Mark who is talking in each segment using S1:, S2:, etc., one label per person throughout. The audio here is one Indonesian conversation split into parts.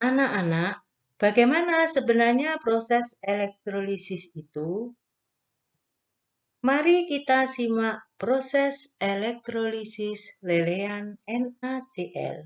S1: Anak-anak, bagaimana sebenarnya proses elektrolisis itu? Mari kita simak proses elektrolisis lelehan NaCl.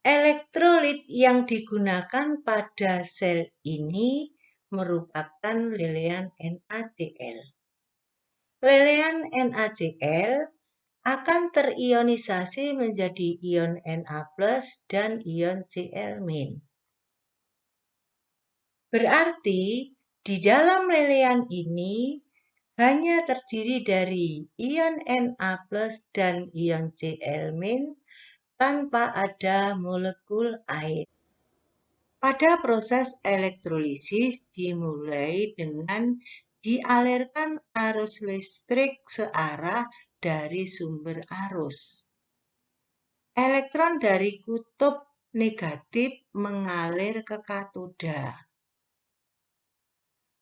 S1: Elektrolit yang digunakan pada sel ini merupakan lelehan NaCl. Lelehan NaCl akan terionisasi menjadi ion Na+ dan ion Cl-. Berarti di dalam lelehan ini hanya terdiri dari ion Na+ dan ion Cl- tanpa ada molekul air. Pada proses elektrolisis dimulai dengan dialirkan arus listrik searah dari sumber arus. Elektron dari kutub negatif mengalir ke katoda.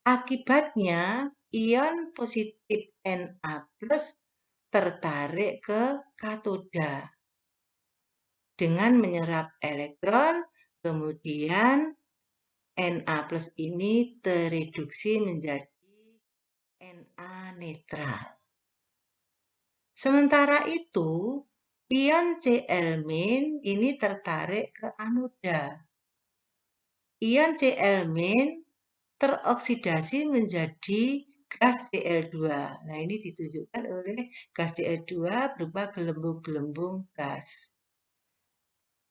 S1: Akibatnya, ion positif Na+ tertarik ke katoda. Dengan menyerap elektron, kemudian Na+ ini tereduksi menjadi Na netral. Sementara itu, ion Cl- ini tertarik ke anoda. Ion Cl- teroksidasi menjadi gas Cl2. Nah, ini ditunjukkan oleh gas Cl2 berupa gelembung-gelembung gas.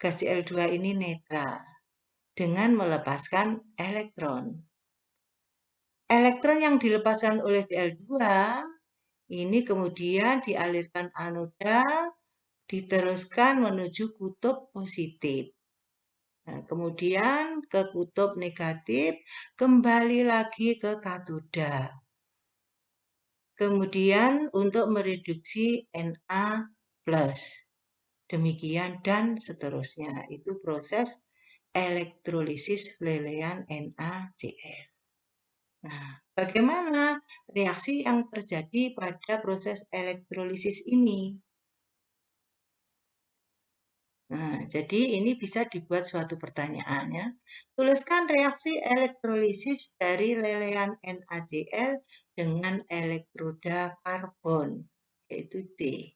S1: Gas Cl2 ini netral dengan melepaskan elektron. Elektron yang dilepaskan oleh Cl2 ini kemudian dialirkan anoda, diteruskan menuju kutub positif. Nah, kemudian ke kutub negatif, kembali lagi ke katoda. Kemudian untuk mereduksi Na+. Demikian dan seterusnya. Itu proses elektrolisis lelehan NaCl. Nah, bagaimana reaksi yang terjadi pada proses elektrolisis ini? Nah, jadi ini bisa dibuat suatu pertanyaan ya. Tuliskan reaksi elektrolisis dari lelehan NaCl dengan elektroda karbon, yaitu C.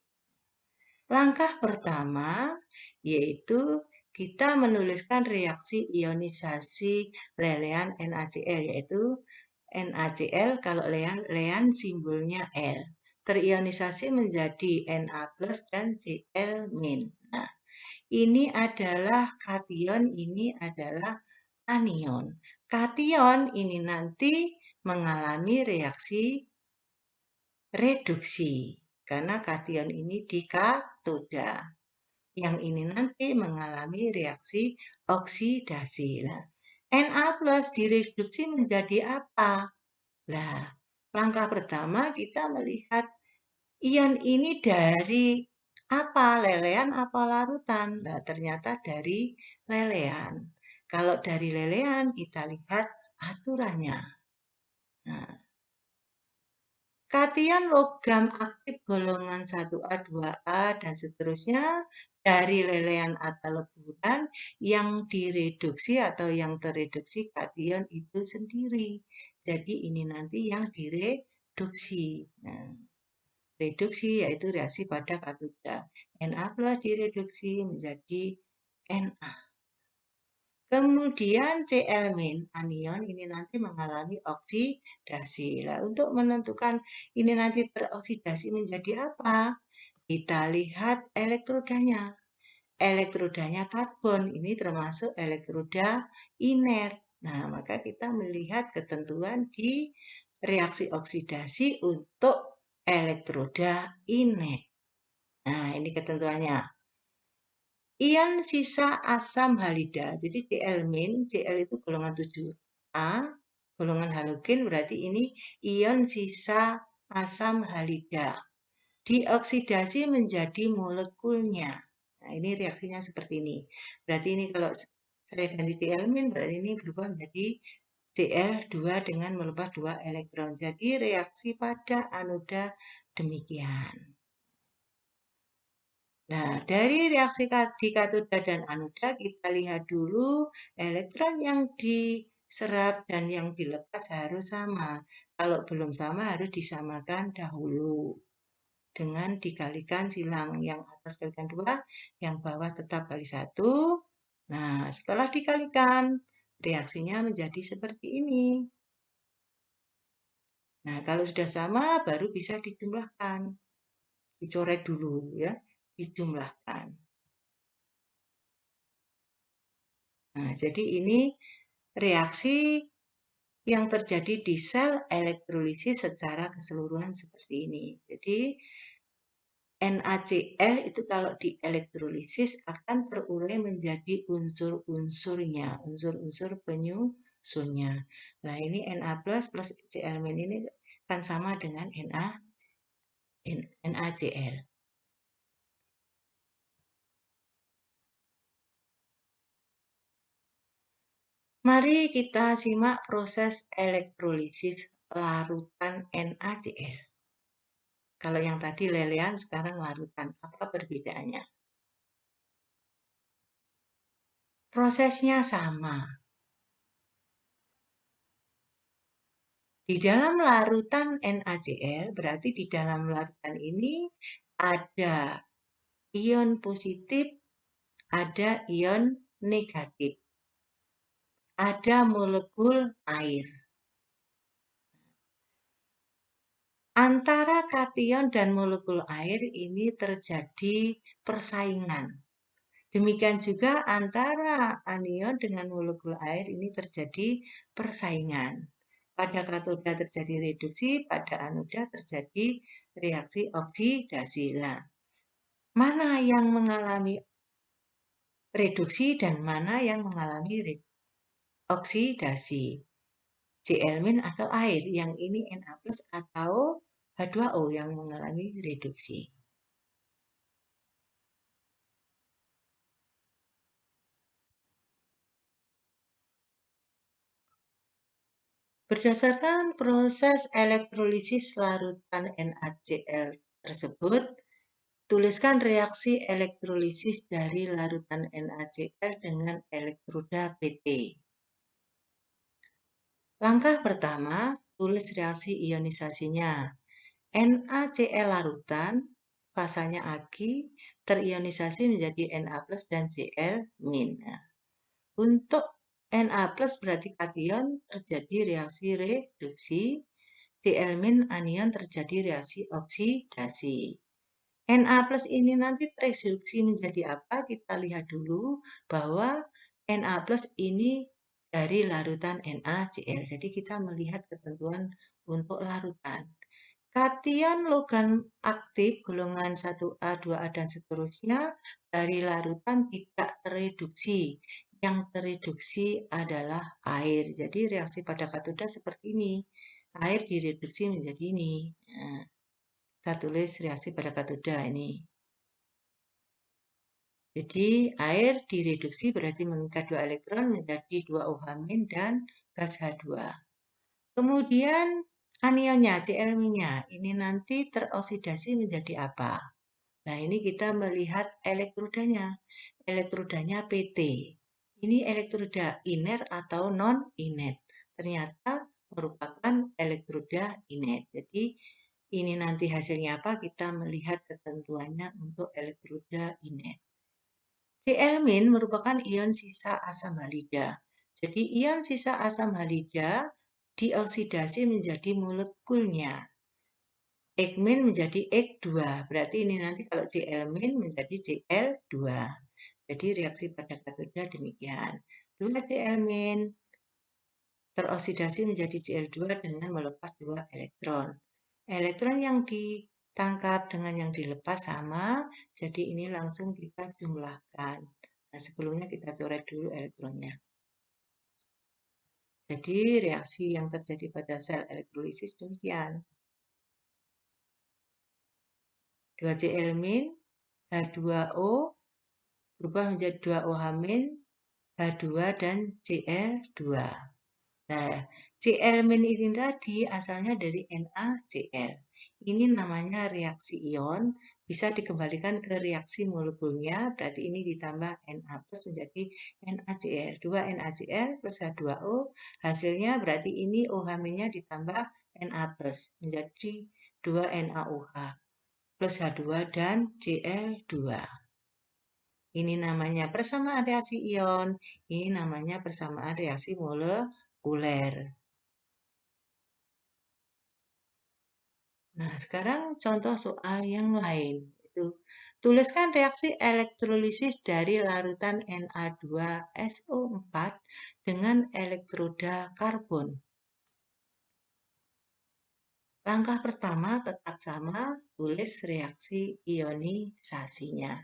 S1: Langkah pertama yaitu kita menuliskan reaksi ionisasi lelehan NaCl, yaitu NaCl kalau lelehan simbolnya L. Terionisasi menjadi Na+ dan Cl-. Nah, ini adalah kation, ini adalah anion. Kation ini nanti mengalami reaksi reduksi karena kation ini di katoda. Yang ini nanti mengalami reaksi oksidasi. Nah, Na+ direduksi menjadi apa? Nah, langkah pertama kita melihat ion ini dari apa? Lelehan apa larutan? Nah, ternyata dari lelehan. Kalau dari lelehan kita lihat aturannya. Nah, kation logam aktif golongan 1A, 2A, dan seterusnya dari lelehan atau leburan yang direduksi atau yang tereduksi kation itu sendiri. Jadi ini nanti yang direduksi. Nah, reduksi yaitu reaksi pada katoda. Na+ direduksi menjadi Na. Kemudian Cl- anion ini nanti mengalami oksidasi. Nah, untuk menentukan ini nanti teroksidasi menjadi apa? Kita lihat elektrodanya. Elektrodanya karbon, ini termasuk elektroda inert. Nah, maka kita melihat ketentuan di reaksi oksidasi untuk elektroda inert. Nah, ini ketentuannya. Ion sisa asam halida. Jadi Cl- itu golongan 7A, golongan halogen berarti ini ion sisa asam halida. Dioksidasi menjadi molekulnya. Nah, ini reaksinya seperti ini. Berarti ini kalau saya ganti Cl- berarti ini berubah menjadi Cl2 dengan melepas 2 elektron. Jadi reaksi pada anoda demikian. Nah, dari reaksi di katoda dan anoda, kita lihat dulu elektron yang diserap dan yang dilepas harus sama. Kalau belum sama, harus disamakan dahulu dengan dikalikan silang. Yang atas kalikan 2, yang bawah tetap kali 1. Nah, setelah dikalikan, reaksinya menjadi seperti ini. Nah, kalau sudah sama, baru bisa dijumlahkan. Dicoret dulu ya, dijumlahkan. Nah, jadi ini reaksi yang terjadi di sel elektrolisis secara keseluruhan seperti ini. Jadi NaCl itu kalau di elektrolisis akan terurai menjadi unsur-unsurnya, unsur-unsur penyusunnya. Nah, ini Na plus Cl- ini kan sama dengan NaCl. Mari kita simak proses elektrolisis larutan NaCl. Kalau yang tadi lelehan, sekarang larutan. Apa perbedaannya? Prosesnya sama. Di dalam larutan NaCl, berarti di dalam larutan ini ada ion positif, ada ion negatif. Ada molekul air. Antara kation dan molekul air ini terjadi persaingan. Demikian juga antara anion dengan molekul air ini terjadi persaingan. Pada katoda terjadi reduksi, pada anoda terjadi reaksi oksidasi. Nah, mana yang mengalami reduksi dan mana yang mengalami oksidasi? Cl- atau air, yang ini Na+ atau H2O yang mengalami reduksi. Berdasarkan proses elektrolisis larutan NaCl tersebut, tuliskan reaksi elektrolisis dari larutan NaCl dengan elektroda PT. Langkah pertama, tulis reaksi ionisasinya. NaCl larutan, fasanya Ag, terionisasi menjadi Na+ dan Cl-. Nah, untuk Na+ berarti kation terjadi reaksi reduksi, Cl- anion terjadi reaksi oksidasi. Na+ ini nanti tereduksi menjadi apa? Kita lihat dulu bahwa Na+ ini dari larutan NaCl. Jadi kita melihat ketentuan untuk larutan. Kation logam aktif golongan 1A, 2A, dan seterusnya dari larutan tidak tereduksi. Yang tereduksi adalah air. Jadi reaksi pada katoda seperti ini. Air direduksi menjadi ini. Nah, kita tulis reaksi pada katoda ini. Jadi air direduksi berarti mengikat 2 elektron menjadi 2OH- dan gas H2. Kemudian anionnya, Cl-nya, ini nanti teroksidasi menjadi apa? Nah, ini kita melihat elektrodanya. Elektrodanya PT. Ini elektroda iner atau non-inet. Ternyata merupakan elektroda inet. Jadi, ini nanti hasilnya apa? Kita melihat ketentuannya untuk elektroda inet. Cl- merupakan ion sisa asam halida. Jadi, ion sisa asam halida dioksidasi menjadi molekulnya. Eg- menjadi Eg2. Berarti ini nanti kalau Cl- menjadi Cl2. Jadi reaksi pada katoda demikian. 2 Cl- teroksidasi menjadi Cl2 dengan melepas 2 elektron. Elektron yang ditangkap dengan yang dilepas sama, jadi ini langsung kita jumlahkan. Nah, sebelumnya kita coret dulu elektronnya. Jadi reaksi yang terjadi pada sel elektrolisis demikian. 2 Cl- H2O berubah menjadi 2OH-, H2 dan Cl2. Nah, Cl- ini tadi asalnya dari NaCl. ini namanya reaksi ion, bisa dikembalikan ke reaksi molekulnya, berarti ini ditambah Na plus menjadi NaCl. 2 NaCl plus H2O, hasilnya berarti ini OH-nya ditambah Na plus, menjadi 2 NaOH plus H2 dan Cl2. Ini namanya persamaan reaksi ion, ini namanya persamaan reaksi molekuler. Nah, sekarang contoh soal yang lain. Tuliskan reaksi elektrolisis dari larutan Na2SO4 dengan elektroda karbon. Langkah pertama tetap sama, tulis reaksi ionisasinya.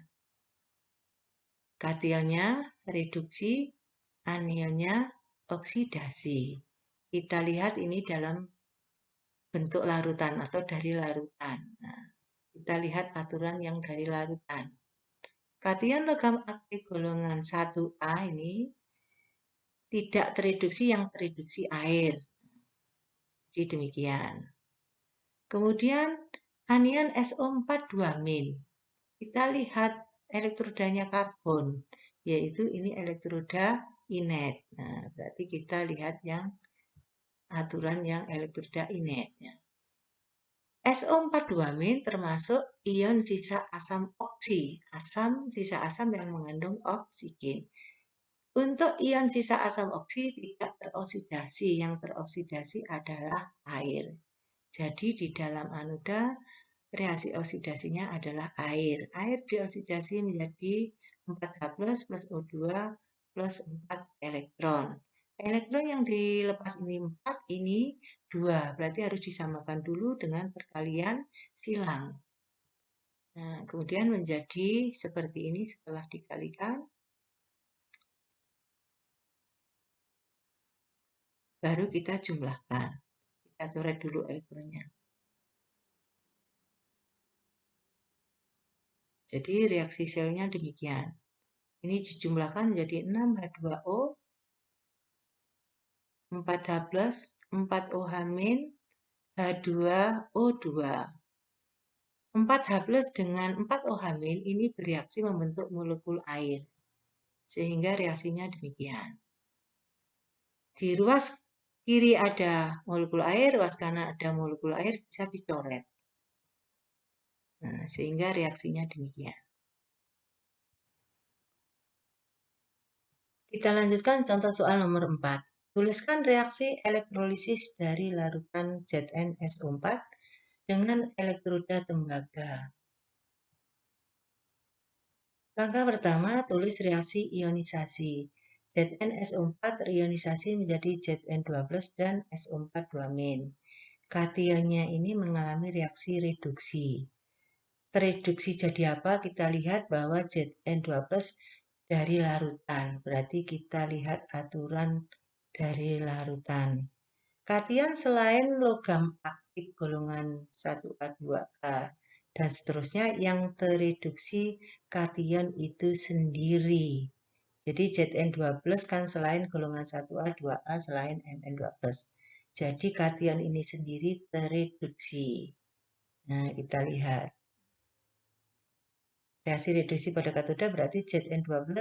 S1: Kationnya reduksi, anionnya oksidasi. Kita lihat ini dalam bentuk larutan atau dari larutan. Nah, kita lihat aturan yang dari larutan. Kation logam aktif golongan 1A ini tidak tereduksi, yang tereduksi air. Jadi demikian. Kemudian anion SO4 2-min. Kita lihat elektrodanya karbon, yaitu ini elektroda inet. Nah, berarti kita lihat yang aturan yang elektroda inet. SO4 2-min termasuk ion sisa asam oksi, sisa asam yang mengandung oksigen. Untuk ion sisa asam oksi tidak teroksidasi, yang teroksidasi adalah air. Jadi di dalam anoda reaksi oksidasinya adalah air. Air dioksidasi menjadi 4H+ plus O2 plus 4 elektron. Elektron yang dilepas ini 4, ini 2. Berarti harus disamakan dulu dengan perkalian silang. Nah, kemudian menjadi seperti ini setelah dikalikan. Baru kita jumlahkan. Kita coret dulu elektronnya. Jadi reaksi selnya demikian. Ini dijumlahkan menjadi 6H2O, 4H+, 4OH-, H2O2. 4H+ dengan 4OH- ini bereaksi membentuk molekul air. Sehingga reaksinya demikian. Di ruas kiri ada molekul air, ruas kanan ada molekul air, bisa dicoret. Nah, sehingga reaksinya demikian. Kita lanjutkan contoh soal nomor 4. Tuliskan reaksi elektrolisis dari larutan ZnSO4 dengan elektroda tembaga. Langkah pertama, tulis reaksi ionisasi. ZnSO4 terionisasi menjadi Zn2+ dan SO4 2-min. Kationnya ini mengalami reaksi reduksi. Tereduksi jadi apa? Kita lihat bahwa Zn2+ dari larutan. Berarti kita lihat aturan dari larutan. Kation selain logam aktif golongan 1A2A dan seterusnya yang tereduksi kation itu sendiri. Jadi Zn2+ kan selain golongan 1A, 2A selain Mn2+. Jadi kation ini sendiri tereduksi. Nah, kita lihat. Reaksi reduksi pada katoda berarti Zn2+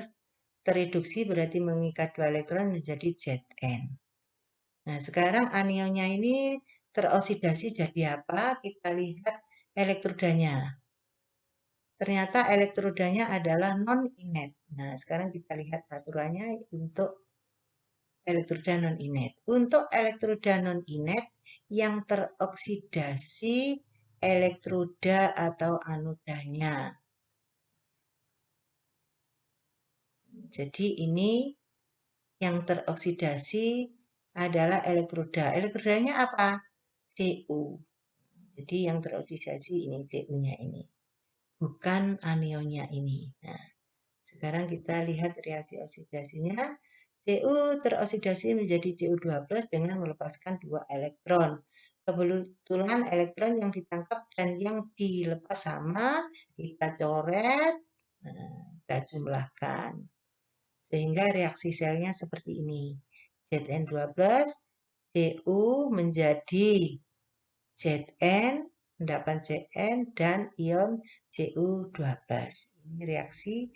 S1: tereduksi berarti mengikat 2 elektron menjadi Zn. Nah, sekarang anionnya ini teroksidasi jadi apa? Kita lihat elektrodanya. Ternyata elektrodanya adalah non-inet. Nah, sekarang kita lihat aturannya untuk elektroda non-inet. Untuk elektroda non-inet yang teroksidasi elektroda atau anodanya. Jadi ini yang teroksidasi adalah elektroda. Elektrodanya apa? Cu. Jadi yang teroksidasi ini Cu-nya ini. Bukan anionnya ini. Nah, sekarang kita lihat reaksi oksidasinya. Cu teroksidasi menjadi Cu2+ dengan melepaskan 2 elektron. Kebetulan elektron yang ditangkap dan yang dilepas sama, kita coret, kita jumlahkan. Sehingga reaksi selnya seperti ini. Zn2+, Cu menjadi Zn, endapan Cn dan ion Cu12. Ini reaksi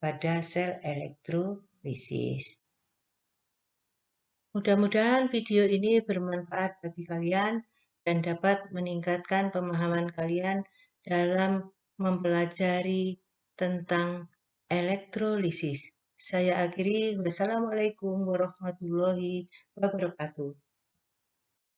S1: pada sel elektrolisis. Mudah-mudahan video ini bermanfaat bagi kalian dan dapat meningkatkan pemahaman kalian dalam mempelajari tentang elektrolisis. Saya akhiri, wassalamualaikum warahmatullahi wabarakatuh.